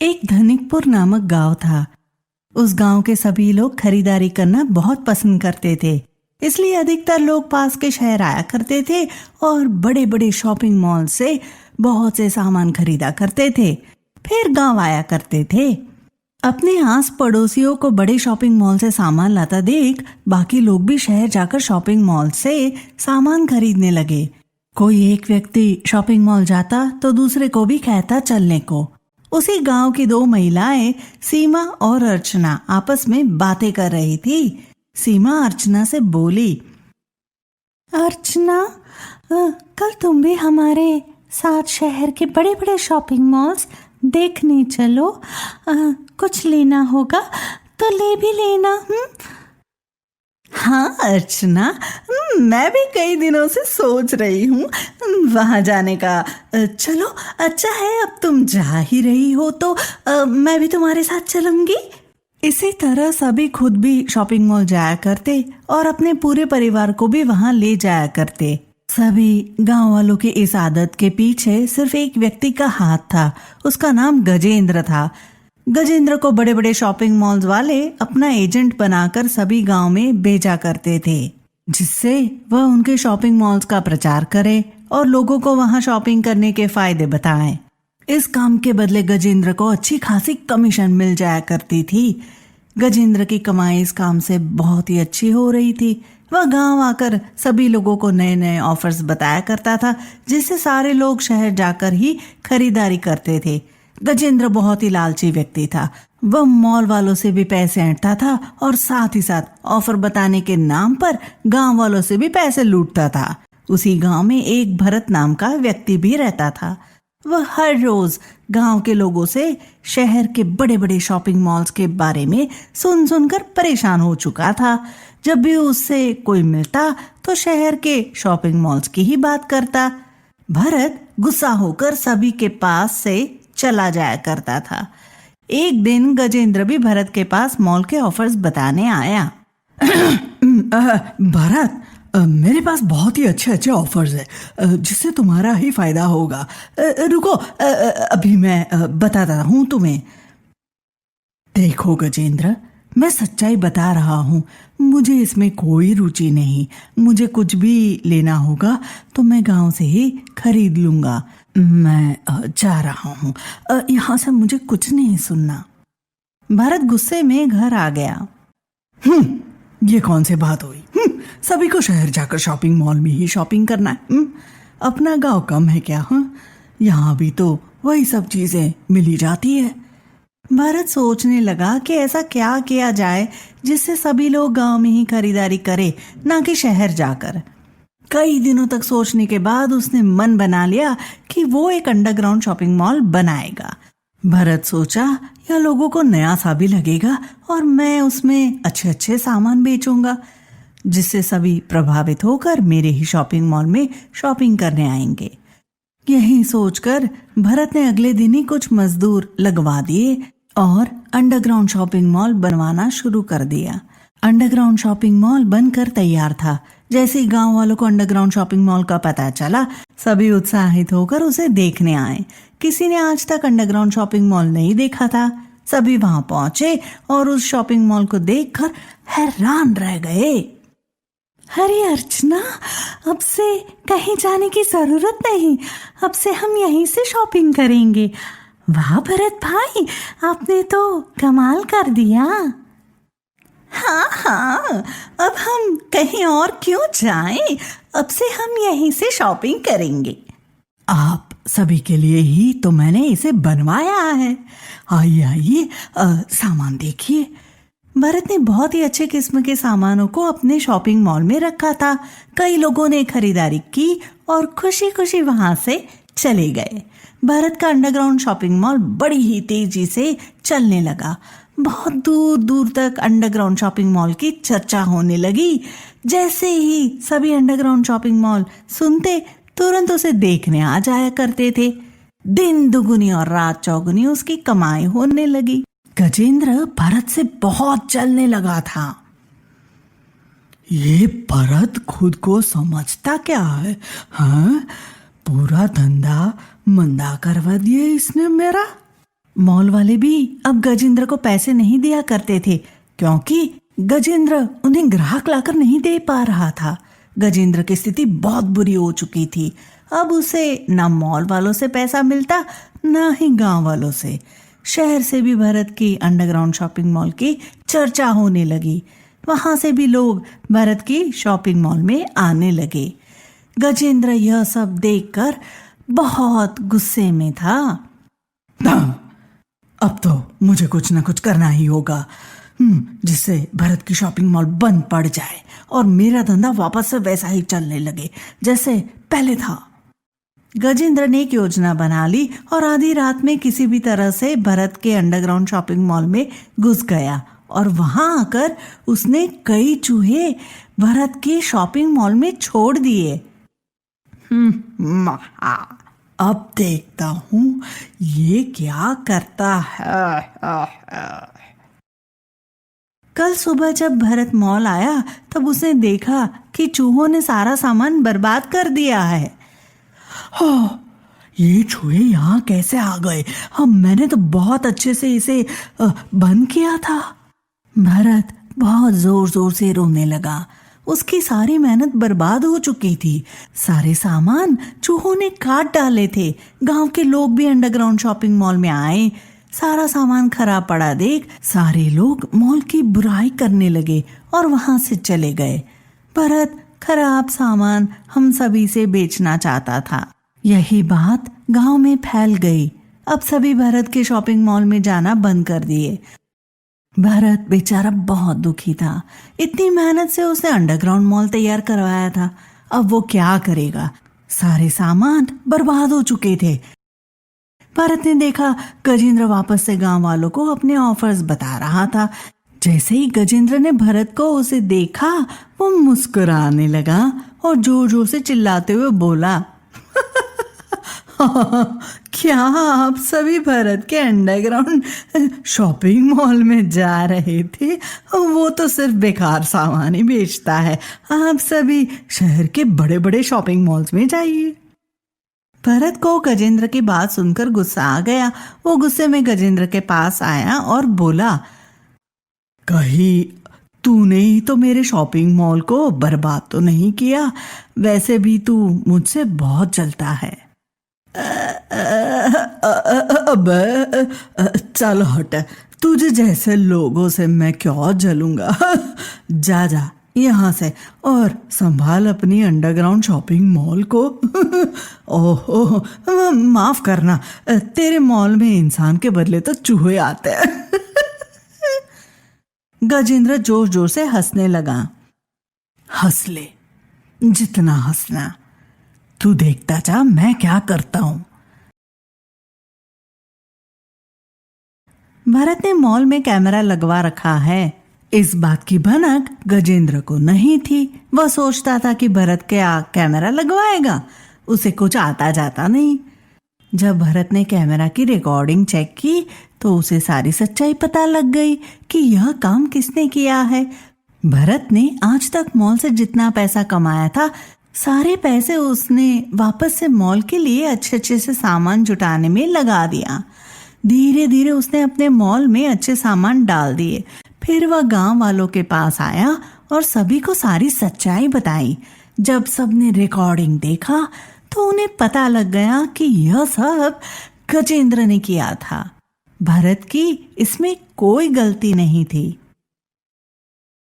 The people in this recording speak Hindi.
एक धनिकपुर नामक गांव था। उस गांव के सभी लोग खरीदारी करना बहुत पसंद करते थे, इसलिए अधिकतर लोग पास के शहर आया करते थे और बड़े बड़े शॉपिंग मॉल से बहुत से सामान खरीदा करते थे, फिर गांव आया करते थे। अपने आस पड़ोसियों को बड़े शॉपिंग मॉल से सामान लाता देख बाकी लोग भी शहर जाकर शॉपिंग मॉल से सामान खरीदने लगे। कोई एक व्यक्ति शॉपिंग मॉल जाता तो दूसरे को भी कहता चलने को। उसी गांव की दो महिलाएं सीमा और अर्चना आपस में बातें कर रही थी। सीमा अर्चना से बोली, अर्चना, कल तुम भी हमारे साथ शहर के बड़े बड़े शॉपिंग मॉल्स देखने चलो। कुछ लेना होगा तो ले भी लेना। हाँ अर्चना, मैं भी कई दिनों से सोच रही हूँ वहां जाने का। चलो अच्छा है, अब तुम जा ही रही हो तो मैं भी तुम्हारे साथ चलूंगी। इसी तरह सभी खुद भी शॉपिंग मॉल जाया करते और अपने पूरे परिवार को भी वहां ले जाया करते। सभी गांव वालों की इस आदत के पीछे सिर्फ एक व्यक्ति का हाथ था। उसका नाम गजेंद्र था। गजेंद्र को बड़े बड़े शॉपिंग मॉल्स वाले अपना एजेंट बनाकर सभी गांव में भेजा करते थे, जिससे वह उनके शॉपिंग मॉल्स का प्रचार करे और लोगों को वहां शॉपिंग करने के फायदे बताएं। इस काम के बदले गजेंद्र को अच्छी खासी कमीशन मिल जाया करती थी। गजेंद्र की कमाई इस काम से बहुत ही अच्छी हो रही थी। वह गांव आकर सभी लोगों को नए नए ऑफर्स बताया करता था, जिससे सारे लोग शहर जाकर ही खरीदारी करते थे। गजेंद्र बहुत ही लालची व्यक्ति था। वह मॉल वालों से भी पैसे ऐंठता था और साथ ही साथ ऑफर बताने के नाम पर गांव वालों से भी पैसे लूटता था। उसी गांव में एक भरत नाम का व्यक्ति भी रहता था। वह हर रोज गांव के लोगों से शहर के बड़े बड़े शॉपिंग मॉल्स के बारे में सुन सुनकर परेशान हो चुका था। जब भी उससे कोई मिलता तो शहर के शॉपिंग मॉल्स की ही बात करता। भरत गुस्सा होकर सभी के पास से चला जाया करता था। एक दिन गजेंद्र भी भरत के पास मॉल के ऑफर्स बताने आया। भरत, मेरे पास बहुत ही अच्छे अच्छे ऑफर्स है जिससे तुम्हारा ही फायदा होगा। रुको, अभी मैं बताता हूँ तुम्हें। देखो गजेंद्र, मैं सच्चाई बता रहा हूँ, मुझे इसमें कोई रुचि नहीं। मुझे कुछ भी लेना होगा तो मैं गांव से ही खरीद लूंगा। मैं जा रहा हूँ, यहाँ से मुझे कुछ नहीं सुनना। भरत गुस्से में घर आ गया। ये कौन सी बात हुई? सभी को शहर जाकर शॉपिंग मॉल में ही शॉपिंग करना है। अपना गांव कम है क्या? यहाँ भी तो वही सब चीजें मिली जाती है। भरत सोचने लगा कि ऐसा क्या किया जाए जिससे सभी लोग गांव में ही खरीदारी करे, ना कि शहर जाकर। कई दिनों तक सोचने के बाद उसने मन बना लिया कि वो एक अंडरग्राउंड शॉपिंग मॉल बनाएगा। भरत सोचा, यह लोगों को नया सा भी लगेगा और मैं उसमें अच्छे अच्छे सामान बेचूंगा, जिससे सभी प्रभावित होकर मेरे ही शॉपिंग मॉल में शॉपिंग करने आएंगे। यही सोचकर भरत ने अगले दिन ही कुछ मजदूर लगवा दिए और अंडरग्राउंड शॉपिंग मॉल बनवाना शुरू कर दिया। अंडरग्राउंड शॉपिंग मॉल बनकर तैयार था। जैसे ही गांव वालों को अंडरग्राउंड शॉपिंग मॉल का पता चला, सभी उत्साहित होकर उसे देखने आए। किसी ने आज तक अंडरग्राउंड शॉपिंग मॉल नहीं देखा था। सभी वहां पहुंचे और उस शॉपिंग मॉल को देखकर हैरान रह गए। अरे अर्चना, अब से कहीं जाने की जरूरत नहीं, अब से हम यहीं से शॉपिंग करेंगे। वाह भरत भाई, आपने तो कमाल कर दिया। हाँ, अब हम कहीं और क्यों जाएं? अब से हम यहीं से शॉपिंग करेंगे। आप सभी के लिए ही तो मैंने इसे बनवाया है। आइए आइए, सामान देखिए। भरत ने बहुत ही अच्छे किस्म के सामानों को अपने शॉपिंग मॉल में रखा था। कई लोगों ने खरीदारी की और खुशी खुशी वहां से चले गए। भरत का अंडरग्राउंड शॉपिंग मॉल बड़ी ही तेजी से चलने लगा। बहुत दूर दूर तक अंडरग्राउंड शॉपिंग मॉल की चर्चा होने लगी। जैसे ही सभी अंडरग्राउंड शॉपिंग मॉल सुनते, तुरंत उसे देखने आ जाया करते थे। दिन दुगुनी और रात चौगुनी उसकी कमाई होने लगी। गजेंद्र भरत से बहुत जलने लगा था। ये भरत खुद को समझता क्या है? हाँ, पूरा धंधा मंदा करवा दिया इसने मेरा। मॉल वाले भी अब गजेंद्र को पैसे नहीं दिया करते थे, क्योंकि गजेंद्र उन्हें ग्राहक लाकर नहीं दे पा रहा था। गजेंद्र की स्थिति बहुत बुरी हो चुकी थी। अब उसे ना मॉल वालों से पैसा मिलता, ना ही गांव वालों से। शहर से भी भरत की अंडरग्राउंड शॉपिंग मॉल की चर्चा होने लगी। वहां से भी लोग भरत की शॉपिंग मॉल में आने लगे। गजेंद्र यह सब देखकर बहुत गुस्से में था। अब तो मुझे कुछ ना कुछ करना ही होगा, जिससे भरत की शॉपिंग मॉल बंद पड़ जाए और मेरा धंधा वापस से वैसा ही चलने लगे जैसे पहले था। गजेंद्र ने एक योजना बना ली और आधी रात में किसी भी तरह से भरत के अंडरग्राउंड शॉपिंग मॉल में घुस गया और वहां आकर उसने कई चूहे भरत की शॉपिंग मॉल में छोड़ दिए। अब देखता हूं ये क्या करता है। कल सुबह जब भरत मॉल आया तब उसने देखा कि चूहों ने सारा सामान बर्बाद कर दिया है। ये चूहे यहाँ कैसे आ गए? मैंने तो बहुत अच्छे से इसे बंद किया था। भरत बहुत जोर जोर से रोने लगा। उसकी सारी मेहनत बर्बाद हो चुकी थी। सारे सामान चूहों ने काट डाले थे। गांव के लोग भी अंडरग्राउंड शॉपिंग मॉल में आए। सारा सामान खराब पड़ा देख सारे लोग मॉल की बुराई करने लगे और वहां से चले गए। भरत खराब सामान हम सभी से बेचना चाहता था। यही बात गांव में फैल गई। अब सभी भरत के शॉपिंग मॉल में जाना बंद कर दिए। भरत बेचारा बहुत दुखी था। इतनी मेहनत से उसने अंडरग्राउंड मॉल तैयार करवाया था, अब वो क्या करेगा? सारे सामान बर्बाद हो चुके थे। भरत ने देखा गजेंद्र वापस से गांव वालों को अपने ऑफर्स बता रहा था। जैसे ही गजेंद्र ने भरत को उसे देखा, वो मुस्कुराने लगा और जोर जोर से चिल्लाते हुए बोला, क्या आप सभी भरत के अंडरग्राउंड शॉपिंग मॉल में जा रहे थे? वो तो सिर्फ बेकार सामान ही बेचता है। आप सभी शहर के बड़े बड़े शॉपिंग मॉल्स में जाइए। भरत को गजेंद्र की बात सुनकर गुस्सा आ गया। वो गुस्से में गजेंद्र के पास आया और बोला, कहीं तूने ही तो मेरे शॉपिंग मॉल को बर्बाद तो नहीं किया? वैसे भी तू मुझसे बहुत जलता है। अब चल हट, तुझे जैसे लोगों से मैं क्यों जलूंगा। जा जा यहाँ से और संभाल अपनी अंडरग्राउंड शॉपिंग मॉल को। ओहो, माफ करना, तेरे मॉल में इंसान के बदले तो चूहे आते हैं। गजेंद्र जोर जोर से हंसने लगा। हंस ले, जितना हंसना। तू देखता जा मैं क्या करता हूं। भरत ने मॉल में कैमरा लगवा रखा है। इस बात की भनक गजेंद्र को नहीं थी। वह सोचता था कि भरत क्या कैमरा लगवाएगा, उसे कुछ आता जाता नहीं। जब भरत ने कैमरा की रिकॉर्डिंग चेक की तो उसे सारी सच्चाई पता लग गई कि यह काम किसने किया है। भरत ने आज तक मॉल से जितना पैसा कमाया था, सारे पैसे उसने वापस से मॉल के लिए अच्छे अच्छे से सामान जुटाने में लगा दिया। धीरे धीरे उसने अपने मॉल में अच्छे सामान डाल दिए। फिर वह गांव वालों के पास आया और सभी को सारी सच्चाई बताई। जब सबने रिकॉर्डिंग देखा तो उन्हें पता लग गया कि यह सब गजेंद्र ने किया था। भरत की इसमें कोई गलती नहीं थी।